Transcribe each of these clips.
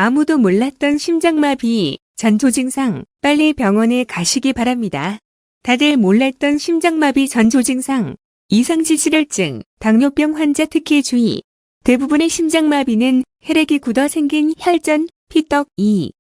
아무도 몰랐던 심장마비 전 조증상 빨리 병원에 가시기 바랍니다. 다들 몰랐던 심장마비 전 조증상 이상지질혈증 당뇨병 환자 특히 주의. 대부분의 심장마비는 혈액이 굳어 생긴 혈전, 피떡,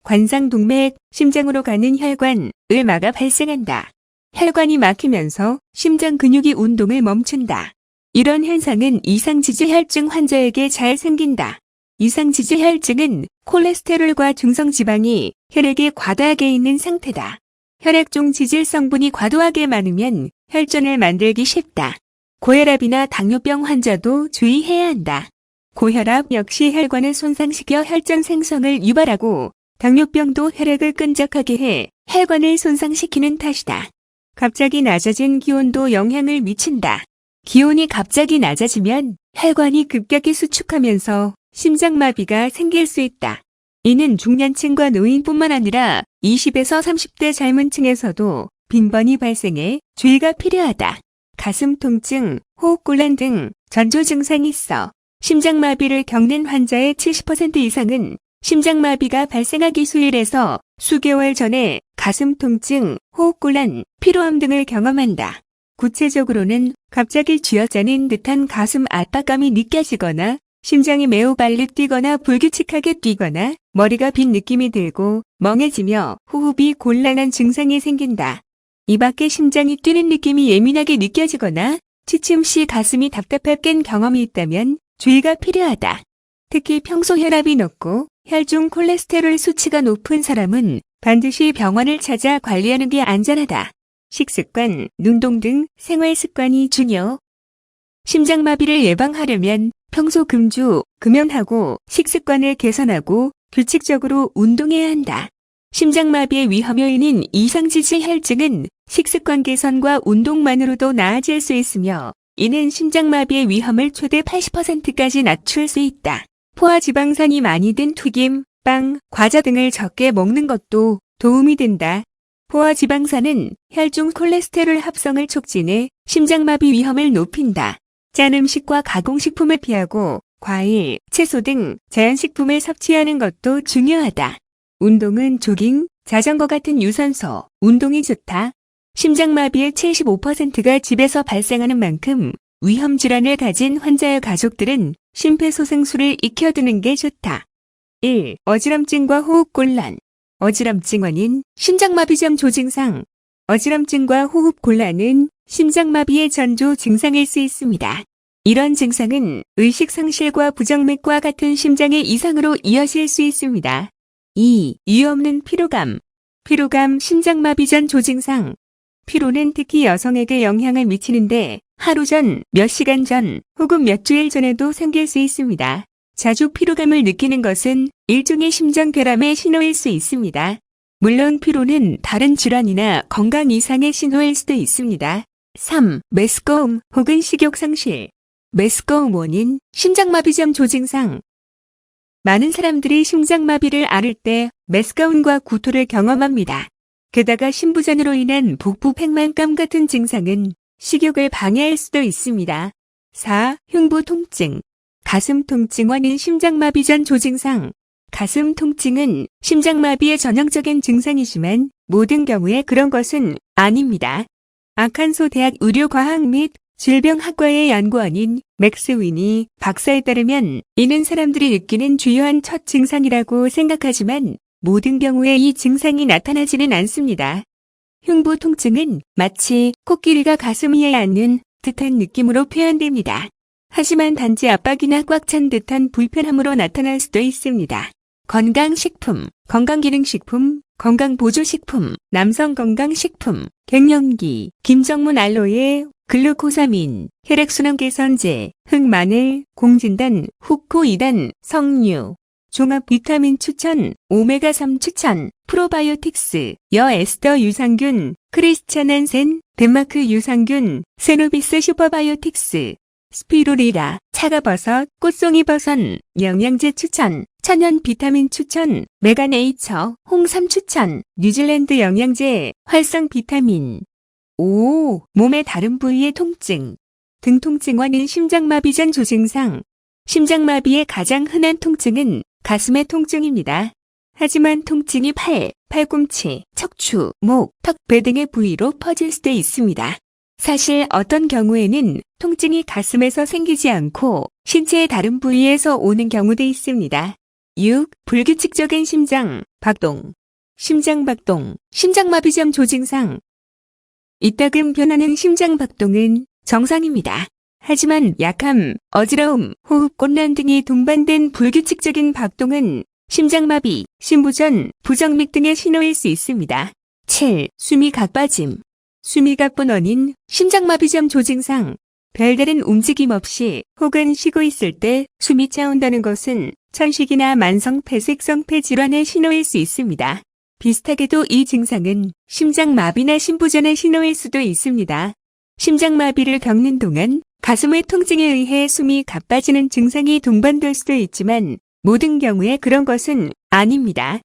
관상동맥, 심장으로 가는 혈관을 막아 발생한다. 혈관이 막히면서 심장 근육이 운동을 멈춘다. 이런 현상은 이상지질혈증 환자에게 잘 생긴다. 이상지질혈증은 콜레스테롤과 중성지방이 혈액에 과다하게 있는 상태다. 혈액 중 지질 성분이 과도하게 많으면 혈전을 만들기 쉽다. 고혈압이나 당뇨병 환자도 주의해야 한다. 고혈압 역시 혈관을 손상시켜 혈전 생성을 유발하고 당뇨병도 혈액을 끈적하게 해 혈관을 손상시키는 탓이다. 갑자기 낮아진 기온도 영향을 미친다. 기온이 갑자기 낮아지면 혈관이 급격히 수축하면서 심장마비가 생길 수 있다. 이는 중년층과 노인뿐만 아니라 20에서 30대 젊은 층에서도 빈번히 발생해 주의가 필요하다. 가슴 통증, 호흡곤란 등 전조 증상이 있어 심장마비를 겪는 환자의 70% 이상은 심장마비가 발생하기 수일에서 수개월 전에 가슴 통증, 호흡곤란, 피로함 등을 경험한다. 구체적으로는 갑자기 쥐어짜는 듯한 가슴 압박감이 느껴지거나 심장이 매우 빨리 뛰거나 불규칙하게 뛰거나 머리가 빈 느낌이 들고 멍해지며 호흡이 곤란한 증상이 생긴다. 이 밖에 심장이 뛰는 느낌이 예민하게 느껴지거나 취침 시 가슴이 답답할 깬 경험이 있다면 주의가 필요하다. 특히 평소 혈압이 높고 혈중 콜레스테롤 수치가 높은 사람은 반드시 병원을 찾아 관리하는 게 안전하다. 식습관, 운동 등 생활 습관이 중요. 심장마비를 예방하려면 평소 금주, 금연하고 식습관을 개선하고 규칙적으로 운동해야 한다. 심장마비의 위험 요인인 이상지질혈증은 식습관 개선과 운동만으로도 나아질 수 있으며 이는 심장마비의 위험을 최대 80%까지 낮출 수 있다. 포화지방산이 많이 든 튀김, 빵, 과자 등을 적게 먹는 것도 도움이 된다. 포화지방산은 혈중 콜레스테롤 합성을 촉진해 심장마비 위험을 높인다. 짠 음식과 가공식품을 피하고 과일, 채소 등 자연식품을 섭취하는 것도 중요하다. 운동은 조깅, 자전거 같은 유산소, 운동이 좋다. 심장마비의 75%가 집에서 발생하는 만큼 위험 질환을 가진 환자의 가족들은 심폐소생술을 익혀두는 게 좋다. 1. 어지럼증과 호흡곤란. 어지럼증 원인, 심장마비전 조증상. 어지럼증과 호흡곤란은 심장마비의 전조 증상일 수 있습니다. 이런 증상은 의식상실과 부정맥과 같은 심장의 이상으로 이어질 수 있습니다. 2. 이유 없는 피로감. 피로감 심장마비전 조증상. 피로는 특히 여성에게 영향을 미치는데 하루 전, 몇 시간 전, 혹은 몇 주일 전에도 생길 수 있습니다. 자주 피로감을 느끼는 것은 일종의 심장괴람의 신호일 수 있습니다. 물론 피로는 다른 질환이나 건강 이상의 신호일 수도 있습니다. 3. 메스꺼움 혹은 식욕상실. 메스꺼움 원인, 심장마비전 조증상. 많은 사람들이 심장마비를 앓을 때 메스꺼움과 구토를 경험합니다. 게다가 심부전으로 인한 복부 팽만감 같은 증상은 식욕을 방해할 수도 있습니다. 4. 흉부 통증. 가슴 통증 원인 심장마비전 조증상. 가슴 통증은 심장마비의 전형적인 증상이지만 모든 경우에 그런 것은 아닙니다. 아칸소 대학 의료과학 및 질병학과의 연구원인 맥스 위니 박사에 따르면 이는 사람들이 느끼는 주요한 첫 증상이라고 생각하지만 모든 경우에 이 증상이 나타나지는 않습니다. 흉부 통증은 마치 코끼리가 가슴 위에 앉는 듯한 느낌으로 표현됩니다. 하지만 단지 압박이나 꽉 찬 듯한 불편함으로 나타날 수도 있습니다. 건강식품, 건강기능식품, 건강보조식품, 남성건강식품, 갱년기, 김정문 알로에, 글루코사민, 혈액순환 개선제, 흑마늘, 공진단, 후코이단, 석류, 종합 비타민 추천, 오메가3 추천, 프로바이오틱스, 여에스더 유산균, 크리스찬한센, 덴마크 유산균, 세노비스 슈퍼바이오틱스, 스피루리라, 차가버섯, 꽃송이버섯, 영양제 추천, 천연 비타민 추천, 메가네이처, 홍삼 추천, 뉴질랜드 영양제, 활성 비타민. 5. 몸의 다른 부위의 통증. 등 통증 원인 심장마비전 조증상. 심장마비의 가장 흔한 통증은 가슴의 통증입니다. 하지만 통증이 팔, 팔꿈치, 척추, 목, 턱, 배 등의 부위로 퍼질 수도 있습니다. 사실 어떤 경우에는 통증이 가슴에서 생기지 않고 신체의 다른 부위에서 오는 경우도 있습니다. 6. 불규칙적인 심장, 박동. 심장박동, 심장마비전 조증상. 이따금 변하는 심장박동은 정상입니다. 하지만 약함, 어지러움, 호흡곤란 등이 동반된 불규칙적인 박동은 심장마비, 심부전, 부정맥 등의 신호일 수 있습니다. 7. 숨이 가빠짐. 숨이 가쁜 원인, 심장마비전 조증상. 별다른 움직임 없이 혹은 쉬고 있을 때 숨이 차온다는 것은 천식이나 만성 폐색성 폐질환의 신호일 수 있습니다. 비슷하게도 이 증상은 심장마비나 심부전의 신호일 수도 있습니다. 심장마비를 겪는 동안 가슴의 통증에 의해 숨이 가빠지는 증상이 동반될 수도 있지만 모든 경우에 그런 것은 아닙니다.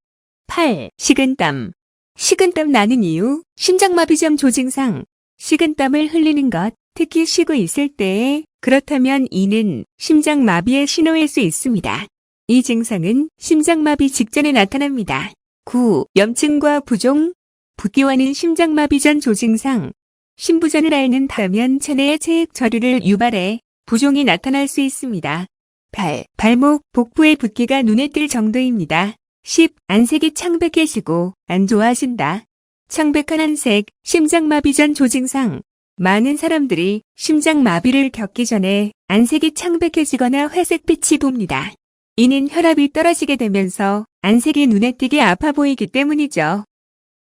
8. 식은땀. 식은땀 나는 이유, 심장마비전 조증상. 식은땀을 흘리는 것, 특히 쉬고 있을 때에 그렇다면 이는 심장마비의 신호일 수 있습니다. 이 증상은 심장마비 직전에 나타납니다. 9. 염증과 부종. 붓기와는 심장마비전 조증상. 심부전을 앓는다면 체내의 체액 저류를 유발해 부종이 나타날 수 있습니다. 8. 발목, 복부의 붓기가 눈에 띌 정도입니다. 10. 안색이 창백해지고 안 좋아진다. 창백한 안색, 심장마비전 조증상. 많은 사람들이 심장마비를 겪기 전에 안색이 창백해지거나 회색빛이 돕니다. 이는 혈압이 떨어지게 되면서 안색이 눈에 띄게 아파 보이기 때문이죠.